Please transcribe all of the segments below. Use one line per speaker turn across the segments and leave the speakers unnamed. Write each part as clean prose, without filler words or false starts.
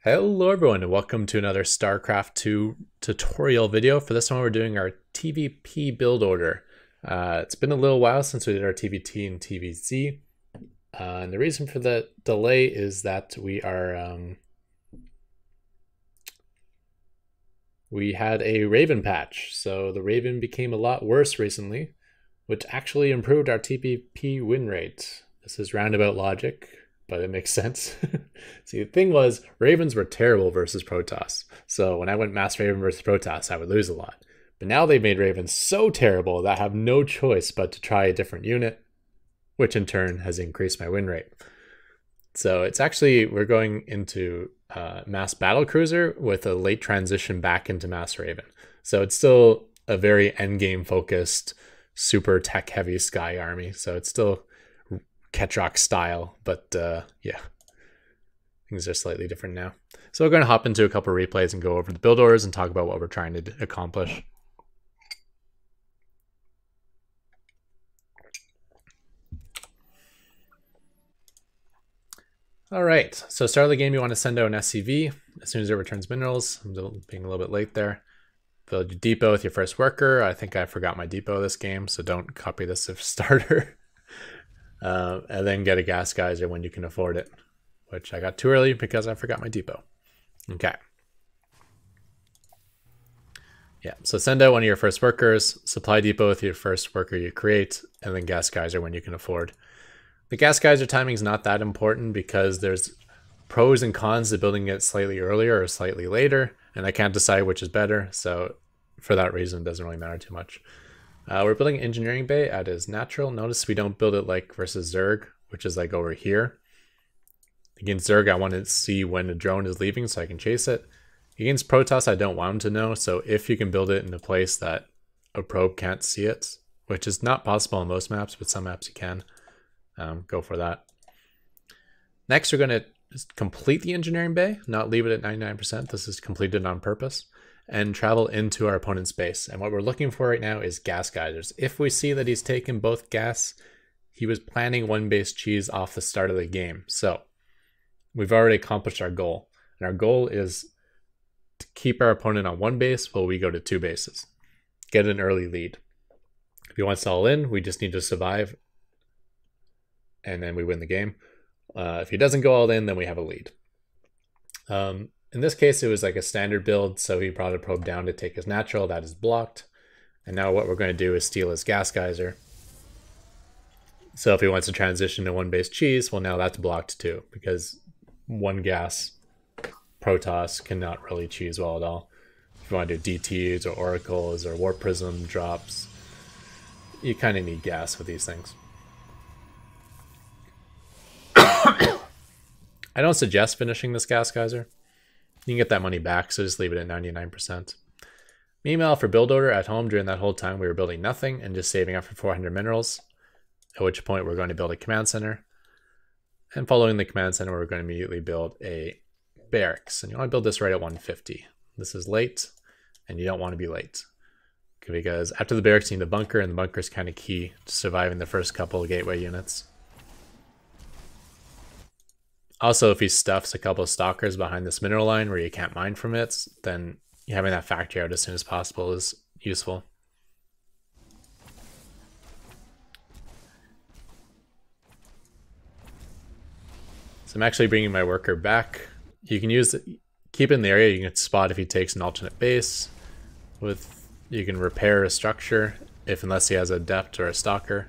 Hello everyone and welcome to another Starcraft 2 tutorial video. For this one we're doing our TvP build order. It's been a little while since we did our TvT and TvZ. And the reason for the delay is that we had a Raven patch. So the Raven became a lot worse recently, which actually improved our TvP win rate. This is roundabout logic, but it makes sense. See, the thing was, Ravens were terrible versus Protoss. So when I went Mass Raven versus Protoss, I would lose a lot. But now they've made Ravens so terrible that I have no choice but to try a different unit, which in turn has increased my win rate. So it's actually, we're going into Mass Battlecruiser with a late transition back into Mass Raven. So it's still a very endgame focused, super tech heavy Sky army. So it's still Ketrock style, but yeah, things are slightly different now. So we're going to hop into a couple of replays and go over the build orders and talk about what we're trying to accomplish. All right, so start of the game, you want to send out an SCV as soon as it returns minerals. I'm being a little bit late there. Build your depot with your first worker. I think I forgot my depot this game, so don't copy this if starter. And then get a gas geyser when you can afford it, which I got too early because I forgot my depot. Okay. Yeah, so send out one of your first workers, supply depot with your first worker you create, and then gas geyser when you can afford. The gas geyser timing is not that important because there's pros and cons to building it slightly earlier or slightly later, and I can't decide which is better, so for that reason it doesn't really matter too much. We're building an engineering bay at his natural. Notice we don't build it like versus Zerg, which is like over here. Against Zerg, I want to see when a drone is leaving so I can chase it. Against Protoss, I don't want him to know. So if you can build it in a place that a probe can't see it, which is not possible on most maps, but some maps you can, go for that. Next, we're going to complete the engineering bay, not leave it at 99%. This is completed on purpose. And travel into our opponent's base. And what we're looking for right now is gas geysers. If we see that he's taken both gas, he was planning one base cheese off the start of the game. So we've already accomplished our goal. And our goal is to keep our opponent on one base while we go to two bases. Get an early lead. If he wants to all in, we just need to survive. And then we win the game. If he doesn't go all in, then we have a lead. In this case, it was like a standard build, so he brought a probe down to take his natural. That is blocked. And now what we're going to do is steal his gas geyser. So if he wants to transition to one base cheese, well, now that's blocked too, because one gas Protoss cannot really cheese well at all. If you want to do DTs or oracles or warp prism drops, you kind of need gas with these things. I don't suggest finishing this gas geyser. You can get that money back, so just leave it at 99%. Meanwhile, for build order at home, during that whole time we were building nothing and just saving up for 400 minerals, at which point we're going to build a command center. And following the command center, we're going to immediately build a barracks. And you want to build this right at 150. This is late, and you don't want to be late. Because after the barracks, you need a bunker, and the bunker is kind of key to surviving the first couple of gateway units. Also, if he stuffs a couple of stalkers behind this mineral line where you can't mine from it, then having that factory out as soon as possible is useful. So I'm actually bringing my worker back. You can keep it in the area. You can spot if he takes an alternate base. You can repair a structure unless he has a adept or a stalker.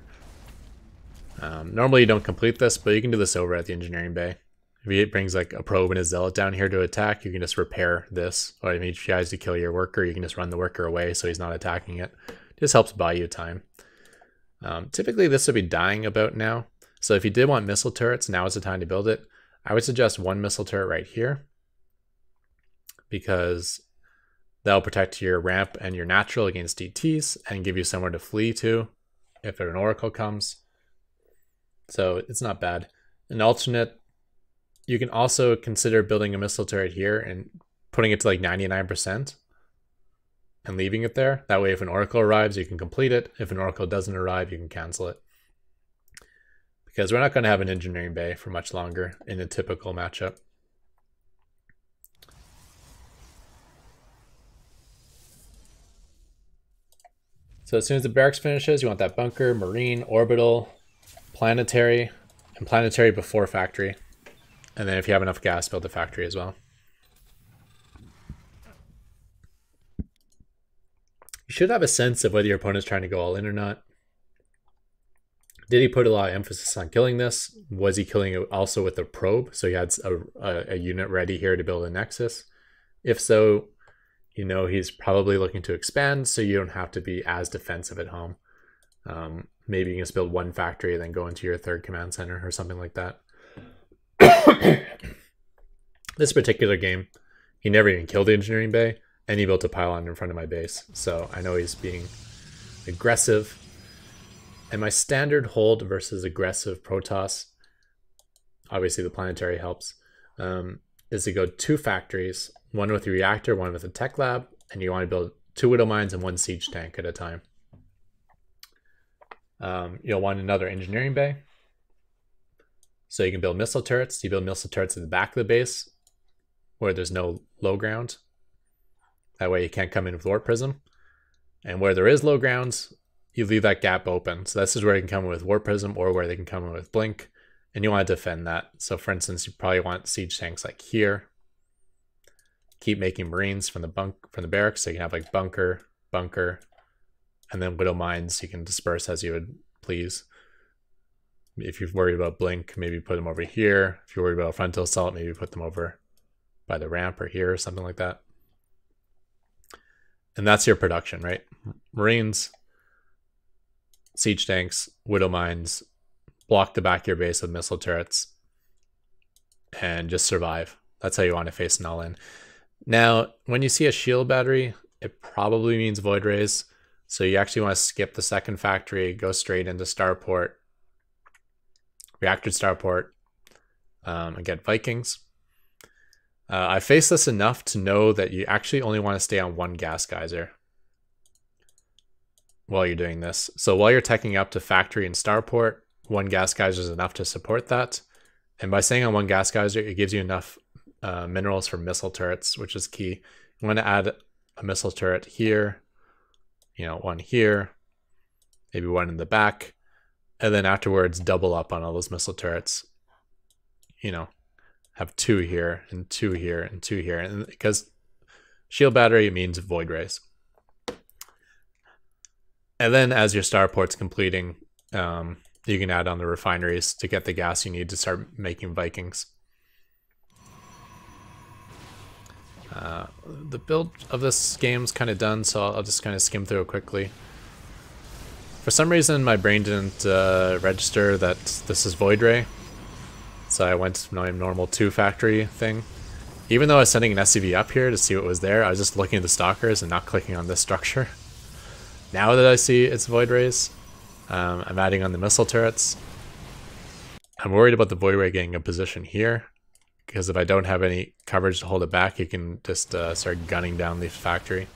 Normally you don't complete this, but you can do this over at the engineering bay. If he brings like a probe and a zealot down here to attack, you can just repair this. Or if he tries to kill your worker, you can just run the worker away so he's not attacking it. Just helps buy you time. Typically this would be dying about now. So if you did want missile turrets, now is the time to build it. I would suggest one missile turret right here, because that'll protect your ramp and your natural against DTs and give you somewhere to flee to if an oracle comes. So it's not bad. An alternate, you can also consider building a missile turret here and putting it to like 99% and leaving it there. That way if an oracle arrives, you can complete it. If an oracle doesn't arrive, you can cancel it. because we're not going to have an engineering bay for much longer in a typical matchup. So as soon as the barracks finishes, you want that bunker, marine, orbital, planetary, and planetary before factory. And then if you have enough gas, build the factory as well. You should have a sense of whether your opponent's trying to go all in or not. Did he put a lot of emphasis on killing this? Was he killing it also with a probe? So he had a unit ready here to build a nexus. If so, you know he's probably looking to expand, so you don't have to be as defensive at home. Maybe you can just build one factory and then go into your third command center or something like that. This particular game, he never even killed the engineering bay, and he built a pylon in front of my base. So I know he's being aggressive. And my standard hold versus aggressive Protoss, obviously the planetary helps, is to go 2 factories, one with a reactor, one with a tech lab, and you want to build 2 widow mines and 1 siege tank at a time. You'll want another engineering bay, so you can build missile turrets. You build missile turrets at the back of the base where there's no low ground. That way you can't come in with Warp Prism. And where there is low grounds, you leave that gap open. So this is where you can come in with Warp Prism or where they can come in with Blink. And you want to defend that. So for instance, you probably want siege tanks like here. Keep making marines from the barracks, so you can have like bunker, and then widow mines you can disperse as you would please. If you're worried about Blink, maybe put them over here. If you're worried about frontal assault, maybe put them over by the ramp or here or something like that. And that's your production, right? Marines, siege tanks, widow mines, block the back of your base with missile turrets, and just survive. That's how you want to face an all-in. Now, when you see a shield battery, it probably means void rays. So you actually want to skip the second factory, go straight into starport, reactor starport, and get Vikings. I faced this enough to know that you actually only want to stay on 1 gas geyser while you're doing this. So while you're teching up to factory and starport, 1 gas geyser is enough to support that. And by staying on 1 gas geyser, it gives you enough minerals for missile turrets, which is key. You want to add a missile turret here, 1 here, maybe 1 in the back, and then afterwards double up on all those missile turrets. Have 2 here and 2 here and 2 here, and because shield battery means void rays. And then as your starport's completing, you can add on the refineries to get the gas you need to start making Vikings. The build of this game's kind of done, so I'll just kind of skim through it quickly. For some reason, my brain didn't register that this is Void Ray, so I went to my normal 2 factory thing. Even though I was sending an SCV up here to see what was there, I was just looking at the stalkers and not clicking on this structure. Now that I see it's Void Rays, I'm adding on the missile turrets. I'm worried about the Void Ray getting a position here, because if I don't have any coverage to hold it back, you can just start gunning down the factory,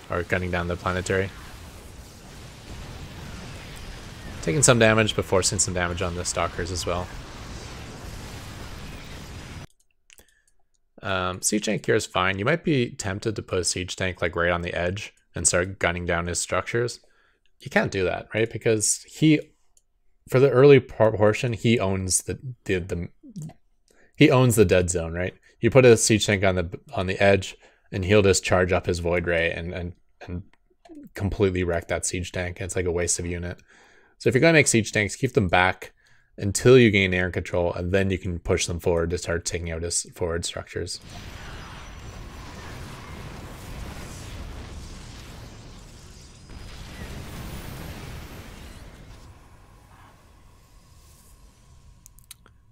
or gunning down the planetary. Taking some damage, but forcing some damage on the stalkers as well. Siege tank here is fine. You might be tempted to put a siege tank like right on the edge and start gunning down his structures. You can't do that, right? Because for the early portion, he owns the dead zone, right? You put a siege tank on the edge, and he'll just charge up his void ray and completely wreck that siege tank. It's like a waste of unit. So if you're gonna make siege tanks, keep them back until you gain air control, and then you can push them forward to start taking out his forward structures.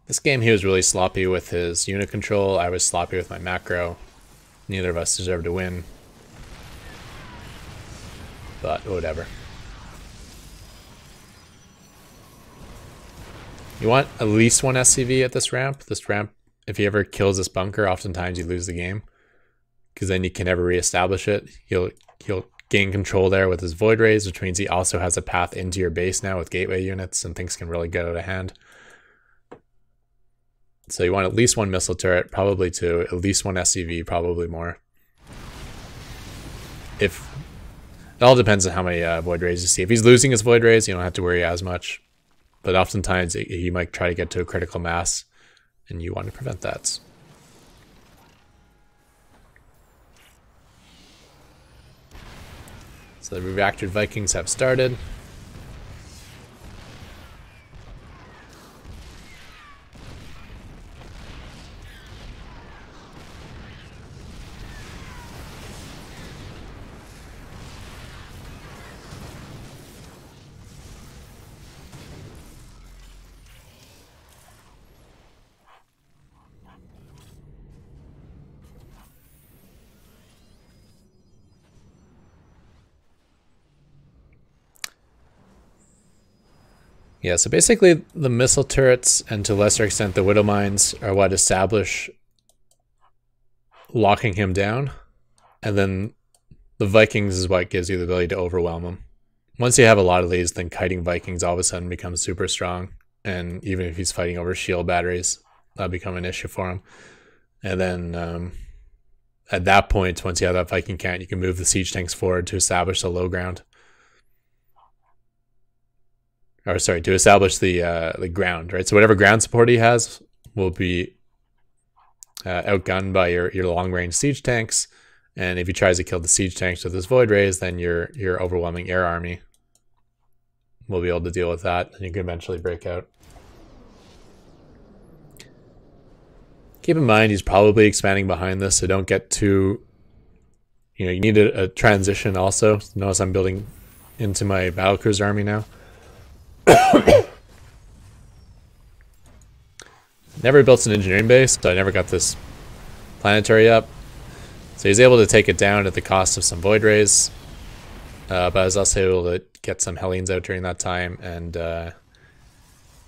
This game, he was really sloppy with his unit control. I was sloppy with my macro. Neither of us deserved to win. But whatever. You want at least 1 SCV at this ramp. This ramp, if he ever kills this bunker, oftentimes you lose the game, because then you can never reestablish it. He'll gain control there with his void rays, which means he also has a path into your base now with gateway units, and things can really get out of hand. So you want at least 1 missile turret, probably 2, at least 1 SCV, probably more. It all depends on how many Void Rays you see. If he's losing his Void Rays, you don't have to worry as much. But oftentimes he might try to get to a critical mass, and you want to prevent that. So the reactored Vikings have started. Yeah, so basically the missile turrets and to a lesser extent the Widow Mines are what establish locking him down. And then the Vikings is what gives you the ability to overwhelm him. Once you have a lot of these, then kiting Vikings all of a sudden becomes super strong. And even if he's fighting over shield batteries, that'll become an issue for him. And then at that point, once you have that Viking count, you can move the siege tanks forward to establish the low ground. Or sorry, to establish the ground, right? So whatever ground support he has will be outgunned by your long-range siege tanks. And if he tries to kill the siege tanks with his Void Rays, then your overwhelming air army will be able to deal with that, and you can eventually break out. Keep in mind, he's probably expanding behind this, so don't get too... You know, you need a transition also. Notice I'm building into my Battlecruiser army now. Never built an engineering base, so I never got this planetary up. So he's able to take it down at the cost of some Void Rays. But I was also able to get some Hellions out during that time, and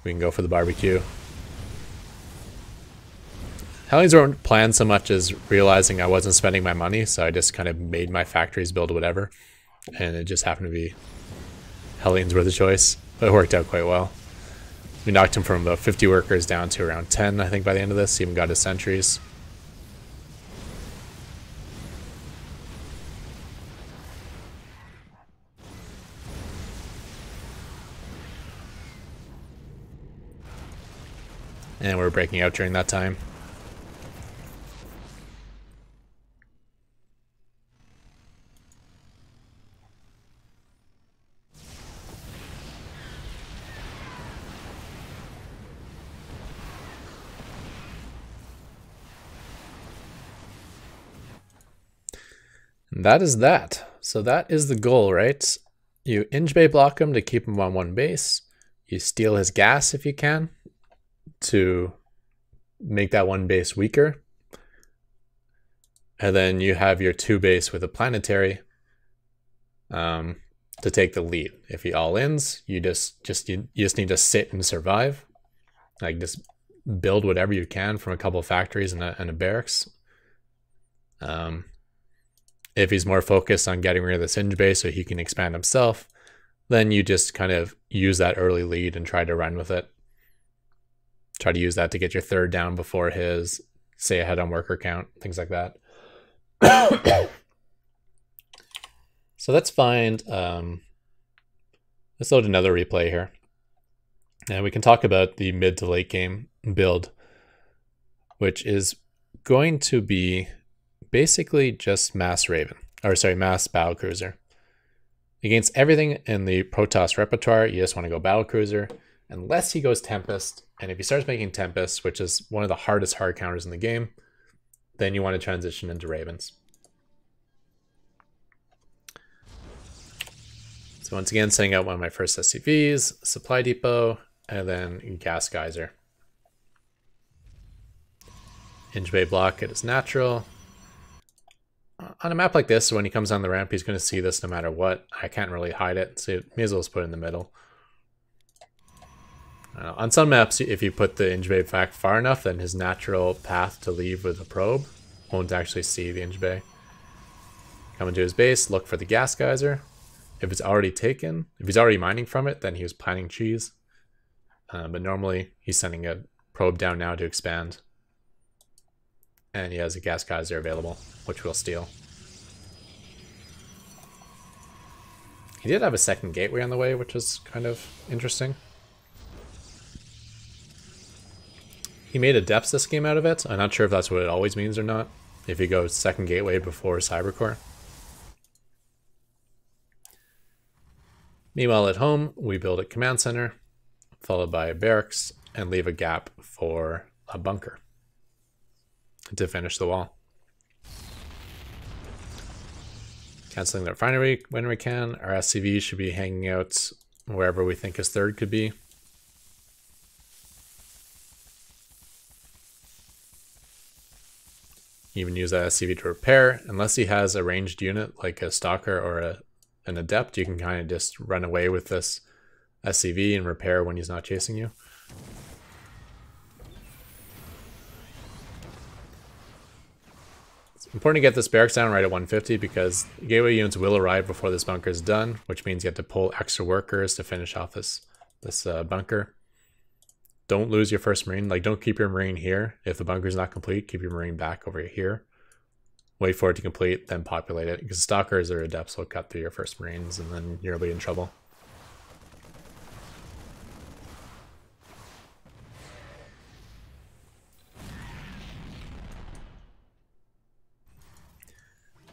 we can go for the barbecue. Hellions weren't planned so much as realizing I wasn't spending my money, so I just kind of made my factories build whatever. And it just happened to be Hellions were the choice. But it worked out quite well. We knocked him from about 50 workers down to around 10, I think, by the end of this. He even got his sentries. And we're breaking out during that time. And that is that. So that is the goal, right? You Inch Bay block him to keep him on one base. You steal his gas if you can to make that one base weaker. And then you have your two base with a planetary to take the lead. If he all-ins, you just need to sit and survive. Like, just build whatever you can from a couple of factories and a barracks. If he's more focused on getting rid of the Singe base so he can expand himself, then you just kind of use that early lead and try to run with it. Try to use that to get your third down before his, say, ahead on worker count, things like that. So let's find, let's load another replay here. And we can talk about the mid to late game build, which is going to be basically just mass Raven, or sorry, mass Battlecruiser. Against everything in the Protoss repertoire, you just want to go Battlecruiser, unless he goes Tempest. And if he starts making Tempest, which is one of the hardest hard counters in the game, then you want to transition into Ravens. So once again, setting out one of my first SCVs, Supply Depot, and then Gas Geyser. Inch Bay block it is natural. On a map like this, when he comes on the ramp, he's going to see this no matter what. I can't really hide it, so may as well just put it in the middle. On some maps, if you put the Inch Bay back far enough, then his natural path to leave with a probe won't actually see the Inch Bay. Come into his base, look for the Gas Geyser. If it's already taken, if he's already mining from it, then he was planting cheese. But normally, he's sending a probe down now to expand. And he has a Gas Geyser available, which we'll steal. He did have a second gateway on the way, which was kind of interesting. He made a depths this game out of it. I'm not sure if that's what it always means or not. If you go second gateway before Cybercore. Meanwhile, at home, we build a command center, followed by a barracks, and leave a gap for a bunker to finish the wall. Canceling the refinery when we can. Our SCV should be hanging out wherever we think his third could be. Even use that SCV to repair. Unless he has a ranged unit like a stalker or an adept, you can kind of just run away with this SCV and repair when he's not chasing you. It's important to get this barracks down right at 150 because gateway units will arrive before this bunker is done, which means you have to pull extra workers to finish off this bunker. Don't lose your first marine. Like, don't keep your marine here. If the bunker is not complete, keep your marine back over here. Wait for it to complete, then populate it. Because stalkers or adepts will cut through your first marines, and then you'll be in trouble.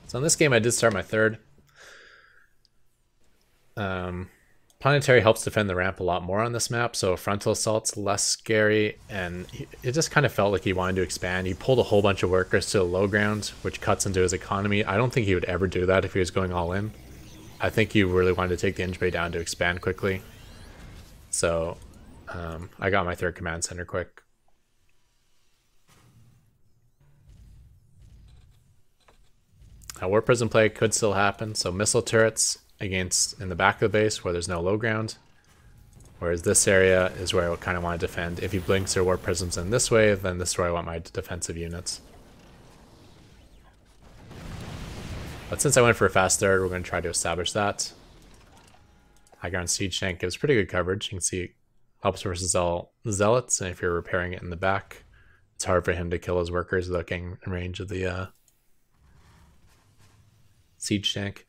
So in this game, I did start my third. Planetary helps defend the ramp a lot more on this map, so frontal assault's less scary, and it just kind of felt like he wanted to expand. He pulled a whole bunch of workers to the low ground, which cuts into his economy. I don't think he would ever do that if he was going all in. I think he really wanted to take the Inch Bay down to expand quickly. So I got my third command center quick. Now, War Prison play could still happen, so missile turrets against in the back of the base where there's no low ground, whereas this area is where I kind of want to defend. If he blinks or War Prisms in this way, then this is where I want my defensive units. But since I went for a fast third, we're going to try to establish that. High ground siege tank gives pretty good coverage. You can see helps versus all zealots, and if you're repairing it in the back, it's hard for him to kill his workers without getting in range of the siege tank.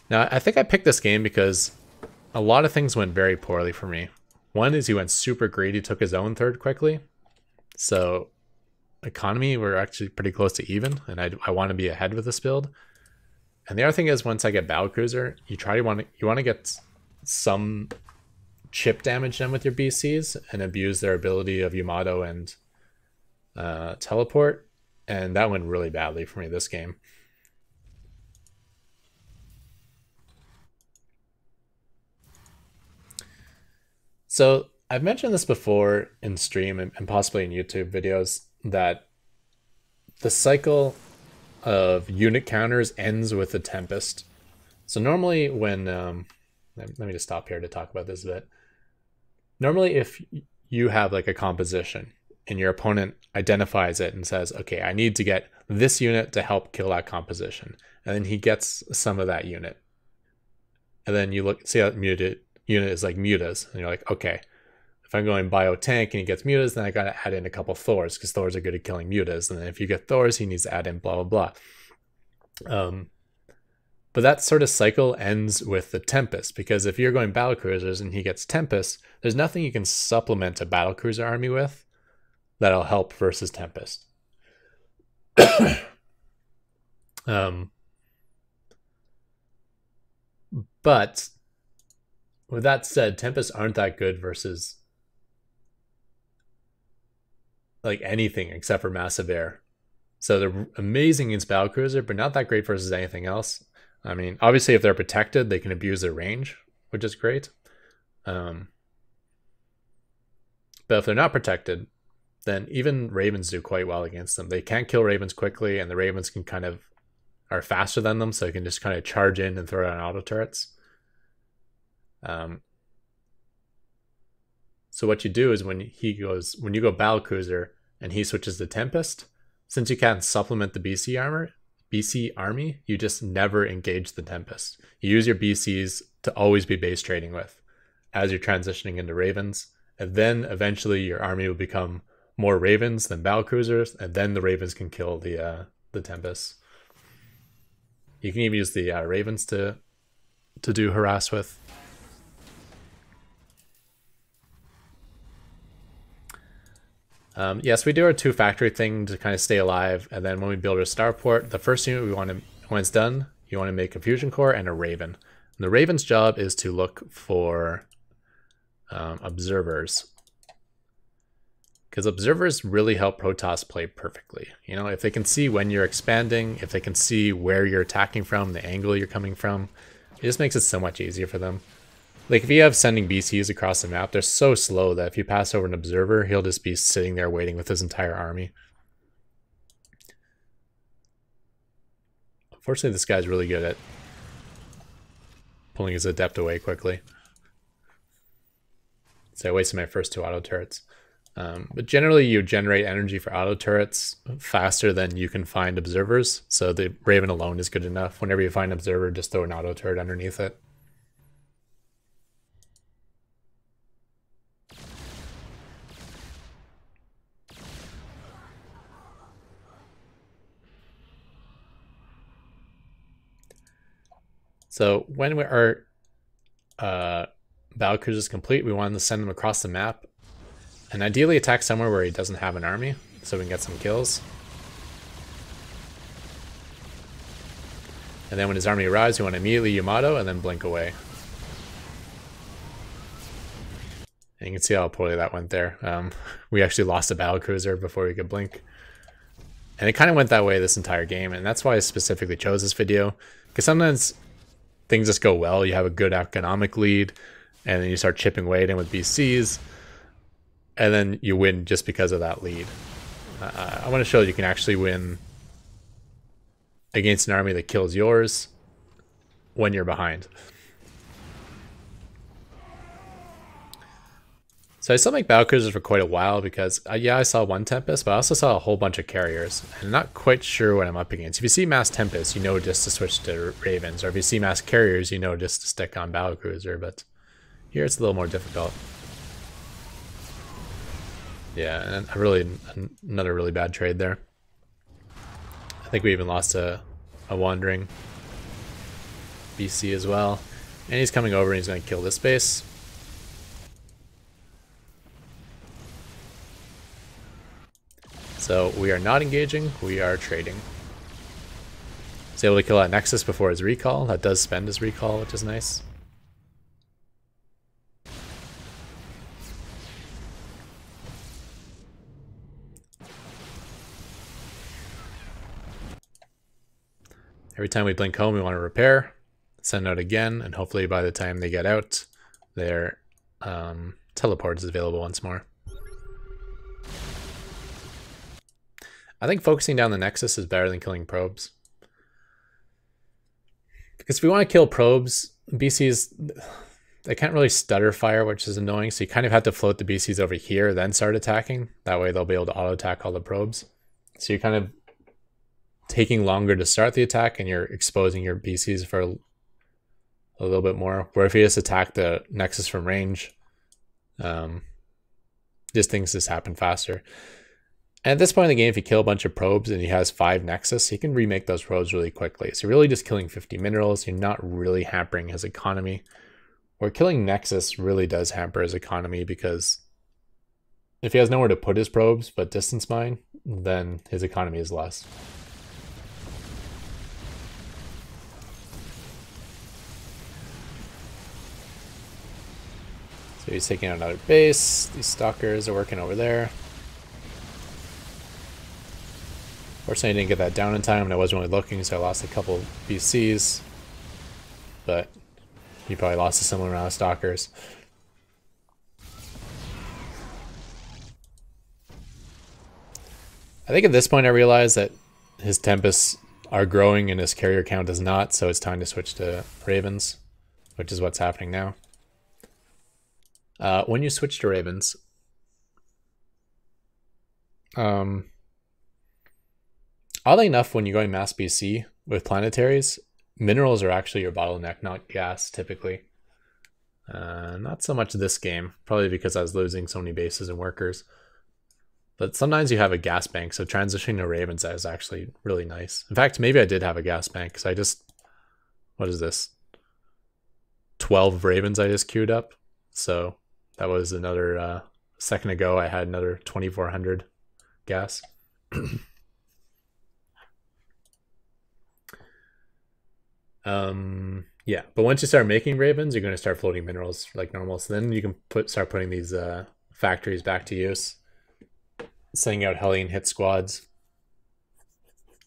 Now, I think I picked this game because a lot of things went very poorly for me. One is he went super greedy, took his own third quickly. So economy, we're actually pretty close to even, and I want to be ahead with this build. And the other thing is once I get Battlecruiser, you want to get some chip damage done with your BCs and abuse their ability of Yamato and teleport. And that went really badly for me this game. So I've mentioned this before in stream and possibly in YouTube videos that the cycle of unit counters ends with the Tempest. So normally when, let me just stop here to talk about this a bit. Normally if you have like a composition and your opponent identifies it and says, okay, I need to get this unit to help kill that composition. And then he gets some of that unit. And then you see how muted unit is like mutas, and you're like, okay, if I'm going bio tank and he gets mutas, then I gotta add in a couple Thors because Thors are good at killing mutas, and then if you get Thors, he needs to add in blah blah blah. But that sort of cycle ends with the Tempest, because if you're going Battlecruisers and he gets Tempest, there's nothing you can supplement a Battlecruiser army with that'll help versus Tempest. But with that said, Tempests aren't that good versus like anything except for Massive Air. So they're amazing against Battlecruiser, but not that great versus anything else. I mean, obviously if they're protected, they can abuse their range, which is great. But if they're not protected, then even Ravens do quite well against them. They can't kill Ravens quickly, and the Ravens can kind of are faster than them, so you can just kind of charge in and throw down auto turrets. So what you do is when you go Battlecruiser and he switches to Tempest, since you can't supplement the BC army, you just never engage the Tempest. You use your BCs to always be base trading with as you're transitioning into Ravens, and then eventually your army will become more Ravens than Battlecruisers, and then the Ravens can kill the Tempest. You can even use the Ravens to to do harass with. Yes, we do our 2 factory thing to kind of stay alive, and then when we build our starport, the first unit we want to, when it's done, you want to make a fusion core and a raven. And the raven's job is to look for observers, because observers really help Protoss play perfectly. You know, if they can see when you're expanding, if they can see where you're attacking from, the angle you're coming from, it just makes it so much easier for them. Like, if you have sending BCs across the map, they're so slow that if you pass over an observer, he'll just be sitting there waiting with his entire army. Unfortunately, this guy's really good at pulling his adept away quickly. So I wasted my first 2 auto turrets. But generally, you generate energy for auto turrets faster than you can find observers. So the Raven alone is good enough. Whenever you find an observer, just throw an auto turret underneath it. So when our Battlecruiser is complete, we want to send him across the map and ideally attack somewhere where he doesn't have an army so we can get some kills. And then when his army arrives, we want to immediately Yamato and then blink away. And you can see how poorly that went there. We actually lost a Battlecruiser before we could blink. And it kind of went that way this entire game, and that's why I specifically chose this video. Because sometimes things just go well, you have a good economic lead, and then you start chipping away at him with BCs, and then you win just because of that lead. I want to show you can actually win against an army that kills yours when you're behind. So I still make Battlecruisers for quite a while because, yeah, I saw 1 Tempest, but I also saw a whole bunch of carriers. And I'm not quite sure what I'm up against. If you see mass Tempest, you know just to switch to Ravens. Or if you see mass carriers, you know just to stick on Battlecruiser. But here it's a little more difficult. Yeah, and another really bad trade there. I think we even lost a Wandering BC as well. And he's coming over and he's going to kill this base. So we are not engaging, we are trading. He's able to kill that Nexus before his recall. That does spend his recall, which is nice. Every time we blink home, we want to repair, send out again, and hopefully by the time they get out, their teleport is available once more. I think focusing down the Nexus is better than killing probes. Because if we want to kill probes, BCs, they can't really stutter fire, which is annoying, so you kind of have to float the BCs over here, then start attacking. That way they'll be able to auto-attack all the probes. So you're kind of taking longer to start the attack, and you're exposing your BCs for a little bit more. Where if you just attack the Nexus from range, just things just happen faster. And at this point in the game, if you kill a bunch of probes and he has 5 Nexus, he can remake those probes really quickly. So you're really just killing 50 minerals. You're not really hampering his economy. Where killing Nexus really does hamper his economy, because if he has nowhere to put his probes but distance mine, then his economy is less. So he's taking out another base. These stalkers are working over there. Fortunately, I didn't get that down in time, and I wasn't really looking, so I lost a couple BCs. But he probably lost a similar amount of stalkers. I think at this point I realized that his Tempests are growing and his carrier count is not, so it's time to switch to Ravens, which is what's happening now. When you switch to Ravens, oddly enough, when you're going mass BC with planetaries, minerals are actually your bottleneck, not gas, typically. Not so much this game, probably because I was losing so many bases and workers. But sometimes you have a gas bank, so transitioning to Ravens is actually really nice. In fact, maybe I did have a gas bank, because I just... What is this? 12 Ravens I just queued up. So that was another second ago. I had another 2,400 gas. Yeah, but once you start making Ravens, you're going to start floating minerals like normal. So then you can start putting these factories back to use, sending out Hellion hit squads,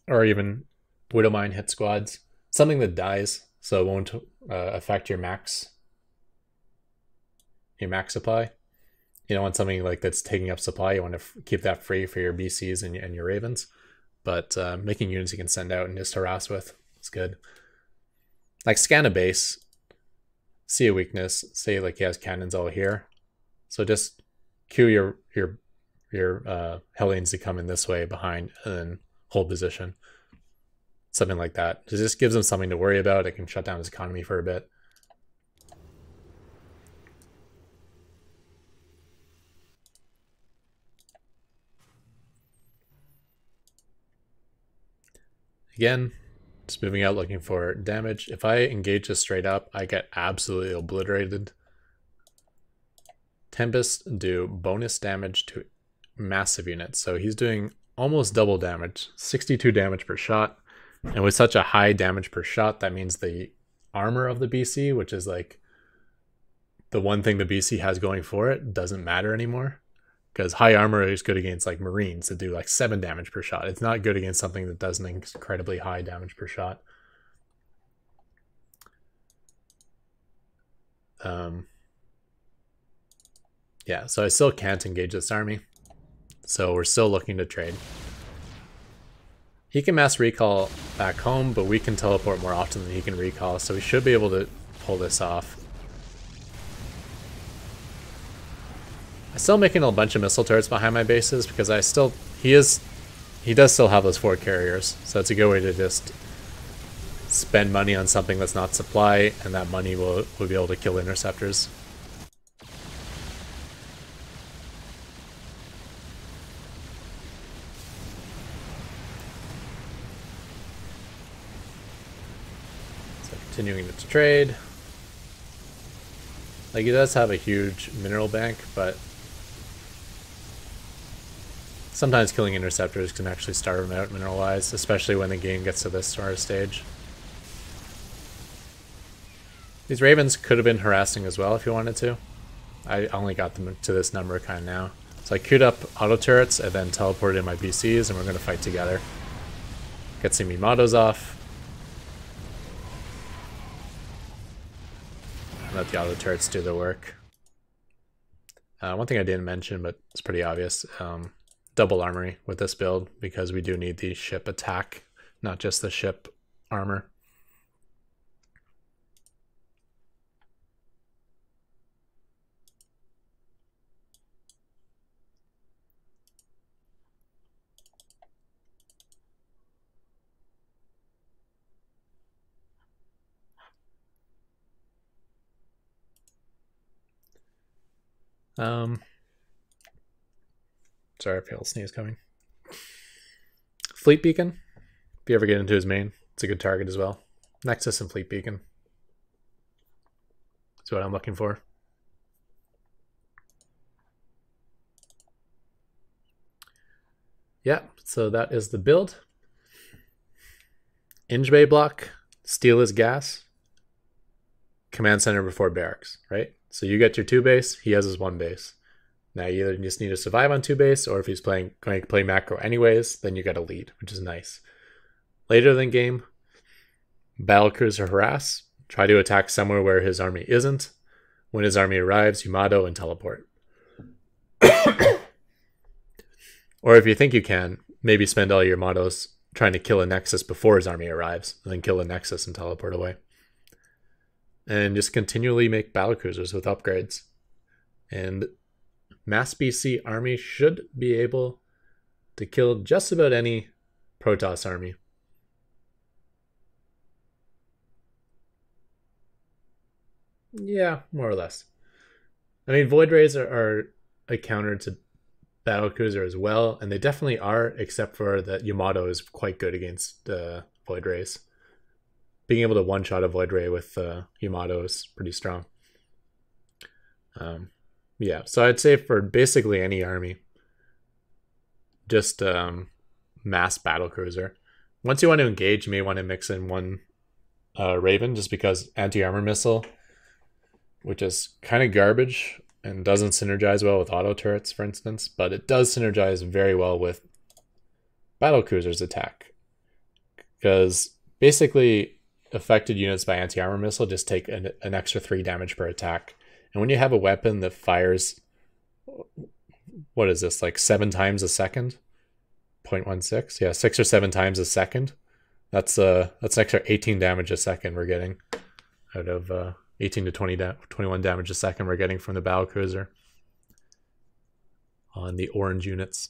or even Widowmine hit squads. Something that dies, so it won't affect your max supply. You don't want something like that's taking up supply. You want to keep that free for your BCs and your Ravens. But making units you can send out and just harass with is good. Like scan a base, see a weakness, say like he has cannons all here. So just cue your Hellions to come in this way behind and then hold position. Something like that. It just gives him something to worry about. It can shut down his economy for a bit. Again, just moving out looking for damage. If I engage this straight up, I get absolutely obliterated. Tempest do bonus damage to massive units. So he's doing almost double damage, 62 damage per shot. And with such a high damage per shot, that means the armor of the BC, which is like the one thing the BC has going for it, doesn't matter anymore. Because high armor is good against like Marines that do like 7 damage per shot. It's not good against something that does an incredibly high damage per shot. Yeah, so I still can't engage this army. So we're still looking to trade. He can mass recall back home, but we can teleport more often than he can recall, so we should be able to pull this off. I'm still making a bunch of missile turrets behind my bases because he does still have those 4 carriers, so it's a good way to just spend money on something that's not supply, and that money will be able to kill interceptors. Continuing to trade. Like, he does have a huge mineral bank, but sometimes killing interceptors can actually starve him out mineral-wise, especially when the game gets to this sort of stage. These Ravens could have been harassing as well if you wanted to. I only got them to this number kind of now. So I queued up auto turrets and then teleported in my BCs, and we're going to fight together. Get some Mimados off. Let the auto turrets do their work. One thing I didn't mention, but it's pretty obvious, double armory with this build, because we do need the ship attack, not just the ship armor. Sorry, I feel a sneeze coming. Fleet Beacon. If you ever get into his main, it's a good target as well. Nexus and Fleet Beacon. That's what I'm looking for. Yeah, so that is the build. Inge Bay block, steal his gas, command center before barracks, right? So you get your 2 base, he has his 1 base. Now you either just need to survive on 2 base, or if he's going to play macro anyways, then you get a lead, which is nice. Later in the game, Battlecruiser harass, try to attack somewhere where his army isn't. When his army arrives, Yamato and teleport. Or if you think you can, maybe spend all your Matos trying to kill a Nexus before his army arrives, and then kill a Nexus and teleport away. And just continually make Battlecruisers with upgrades. And Mass BC army should be able to kill just about any Protoss army. Yeah, more or less. I mean, Void Rays are a counter to Battlecruiser as well, and they definitely are, except for that Yamato is quite good against Void Rays. being able to one-shot a Void Ray with Yamato is pretty strong. Yeah, so I'd say for basically any army, just mass Battlecruiser. Once you want to engage, you may want to mix in one Raven, just because anti-armor missile, which is kind of garbage and doesn't synergize well with auto turrets, for instance, but it does synergize very well with Battlecruiser's attack, because basically affected units by anti-armor missile just take an extra 3 damage per attack. And when you have a weapon that fires, what is this, like 7 times a second? 0.16? Yeah, 6 or 7 times a second. That's an extra 18 damage a second we're getting out of 18 to 21 damage a second we're getting from the Battlecruiser on the orange units.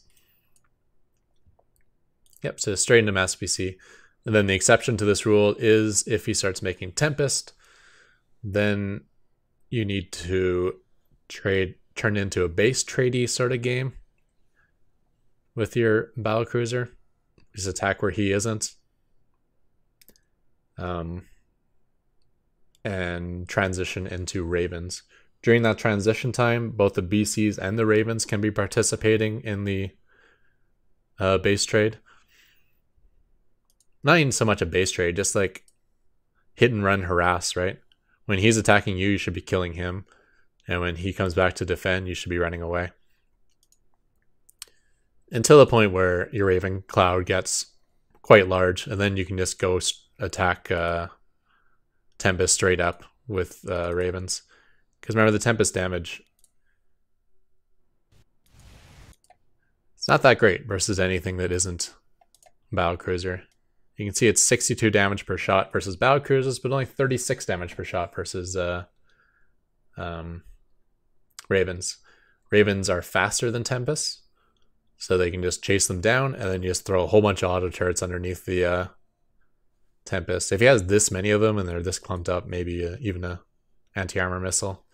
Yep, so straight into mass PC. And then the exception to this rule is if he starts making Tempest, then you need to turn into a base tradey sort of game with your Battlecruiser. Just attack where he isn't. And transition into Ravens. During that transition time, both the BCs and the Ravens can be participating in the base trade. Not even so much a base trade, just like hit and run harass, right? When he's attacking you, you should be killing him. And when he comes back to defend, you should be running away. Until the point where your Raven cloud gets quite large, and then you can just go attack Tempest straight up with Ravens. Because remember, the Tempest damage, it's not that great versus anything that isn't Battlecruiser. You can see it's 62 damage per shot versus Battlecruisers, but only 36 damage per shot versus Ravens. Ravens are faster than Tempest, so they can just chase them down, and then you just throw a whole bunch of auto turrets underneath the Tempest. If he has this many of them and they're this clumped up, maybe even a anti-armor missile.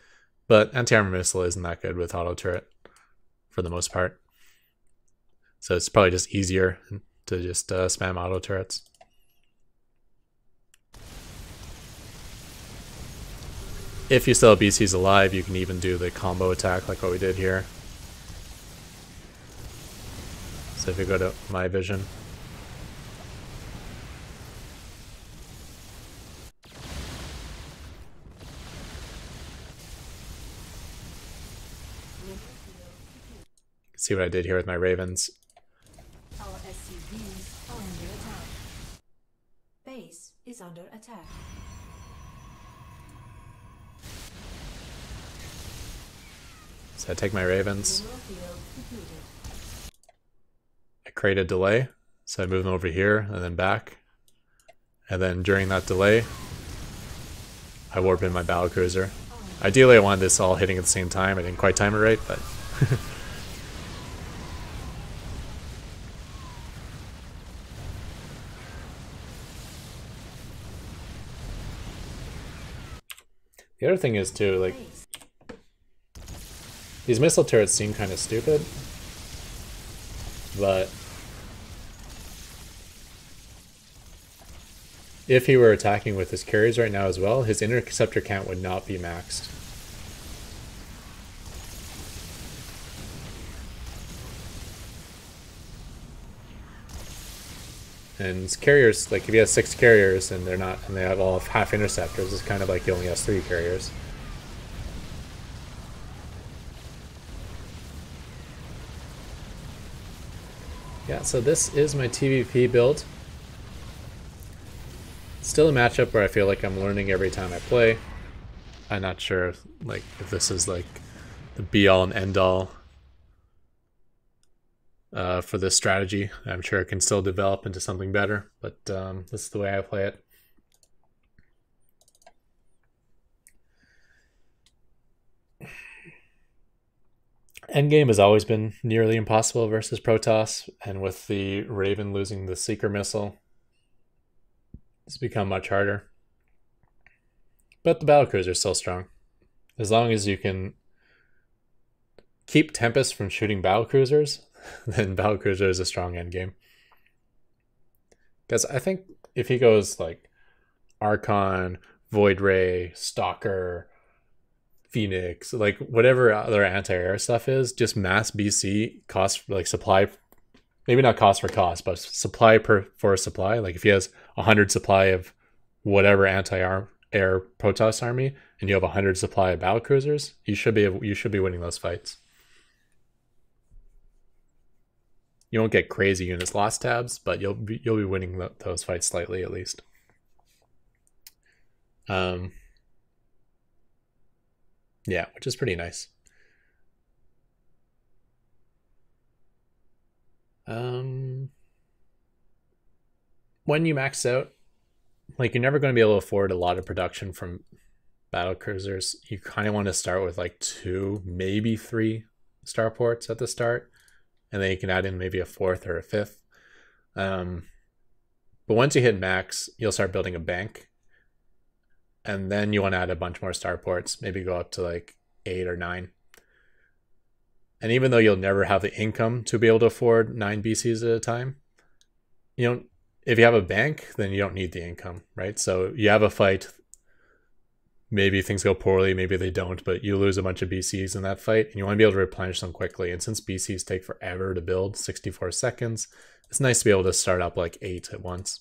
But anti-armor missile isn't that good with auto turret for the most part. So it's probably just easier to just spam auto turrets. If you still have BCs alive, you can even do the combo attack like what we did here. So if you go to my vision, see what I did here with my Ravens.
Our SCVs are under attack. Base is under attack.
So I take my Ravens. I create a delay, so I move them over here and then back. And then during that delay, I warp in my Battlecruiser. Ideally I wanted this all hitting at the same time. I didn't quite time it right, but the other thing is too, like, these missile turrets seem kind of stupid, but if he were attacking with his carriers right now as well, his interceptor count would not be maxed. And his carriers, like if he has 6 carriers and they have all half interceptors, it's kind of like he only has 3 carriers. Yeah, so this is my TvP build. Still a matchup where I feel like I'm learning every time I play. I'm not sure if this is like the be-all and end-all for this strategy. I'm sure it can still develop into something better, but this is the way I play it. Endgame has always been nearly impossible versus Protoss, and with the Raven losing the Seeker missile, it's become much harder. But the Battlecruiser is still strong. As long as you can keep Tempest from shooting Battlecruisers, then Battlecruiser is a strong endgame. Because I think if he goes like Archon, Void Ray, Stalker, Phoenix, like whatever other anti-air stuff is, just mass BC cost, like supply, maybe not cost for cost, but supply for supply. Like if he has 100 supply of whatever anti-air Protoss army, and you have 100 supply of Battlecruisers, you should be winning those fights. You won't get crazy units lost tabs, but you'll be winning those fights slightly at least. Yeah, which is pretty nice. When you max out, like you're never going to be able to afford a lot of production from Battlecruisers. You kind of want to start with like 2, maybe 3 starports at the start, and then you can add in maybe a 4th or a 5th. But once you hit max, you'll start building a bank, and then you want to add a bunch more starports, maybe go up to like 8 or 9. And even though you'll never have the income to be able to afford 9 BCs at a time, if you have a bank, then you don't need the income, right? So you have a fight, maybe things go poorly, maybe they don't, but you lose a bunch of BCs in that fight, and you want to be able to replenish them quickly. And since BCs take forever to build, 64 seconds, it's nice to be able to start up like 8 at once.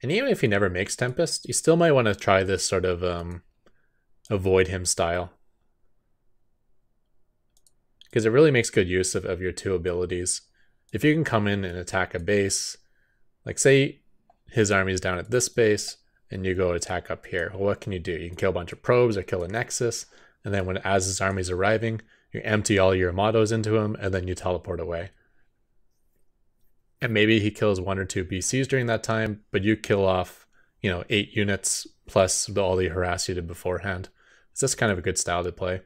And even if he never makes Tempest, you still might want to try this sort of avoid him style, because it really makes good use of your 2 abilities. If you can come in and attack a base, like say his army is down at this base and you go attack up here, well, what can you do? You can kill a bunch of probes or kill a nexus, and then as his army's arriving, you empty all your mottos into him and then you teleport away. And maybe he kills 1 or 2 BCs during that time, but you kill off, 8 units plus all the harass you did beforehand. So that's kind of a good style to play.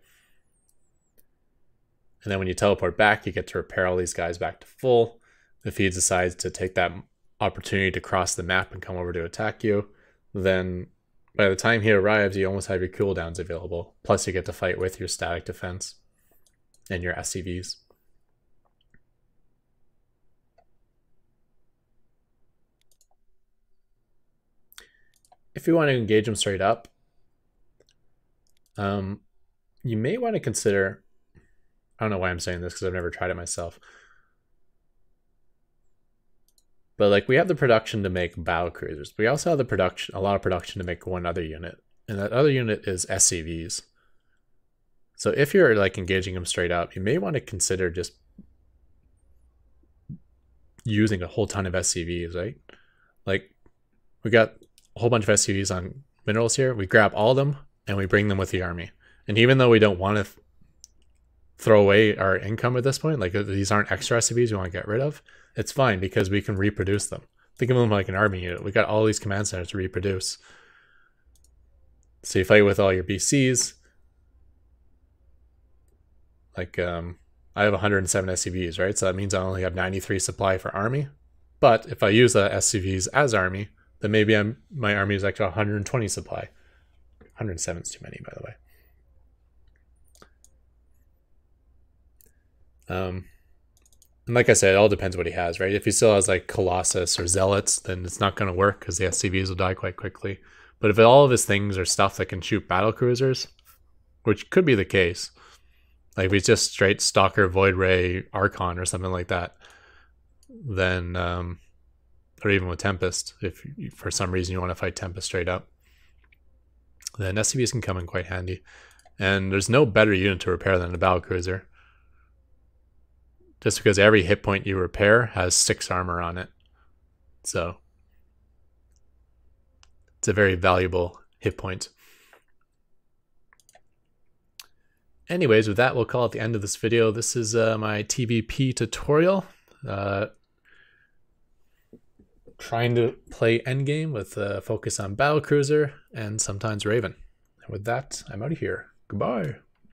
And then when you teleport back, you get to repair all these guys back to full. If he decides to take that opportunity to cross the map and come over to attack you, then by the time he arrives, you almost have your cooldowns available. Plus you get to fight with your static defense and your SCVs. If you want to engage him straight up, you may want to consider, I don't know why I'm saying this because I've never tried it myself, but like we have the production to make Battlecruisers. We also have a lot of production to make one other unit, and that other unit is SCVs. So if you're like engaging him straight up, you may want to consider just using a whole ton of SCVs, right? Like we got a whole bunch of SCVs on minerals here. We grab all of them and we bring them with the army. And even though we don't want to throw away our income at this point, like these aren't extra SCVs we want to get rid of, it's fine because we can reproduce them. Think of them like an army unit. We got all these command centers to reproduce. So you fight with all your BCs. Like I have 107 SCVs, right? So that means I only have 93 supply for army. But if I use the SCVs as army, then maybe my army is actually 120 supply. 107 is too many, by the way. And like I said, it all depends what he has, right? If he still has like Colossus or Zealots, then it's not going to work because the SCVs will die quite quickly. But if all of his things are stuff that can shoot Battlecruisers, which could be the case, like if he's just straight Stalker, Void Ray, Archon or something like that, then or even with Tempest, if for some reason you want to fight Tempest straight up, then SCVs can come in quite handy. And there's no better unit to repair than a Battlecruiser, just because every hit point you repair has 6 armor on it. So it's a very valuable hit point. Anyways, with that, we'll call it the end of this video. This is my TvP tutorial. Trying to play Endgame with a focus on Battlecruiser and sometimes Raven. And with that, I'm out of here. Goodbye.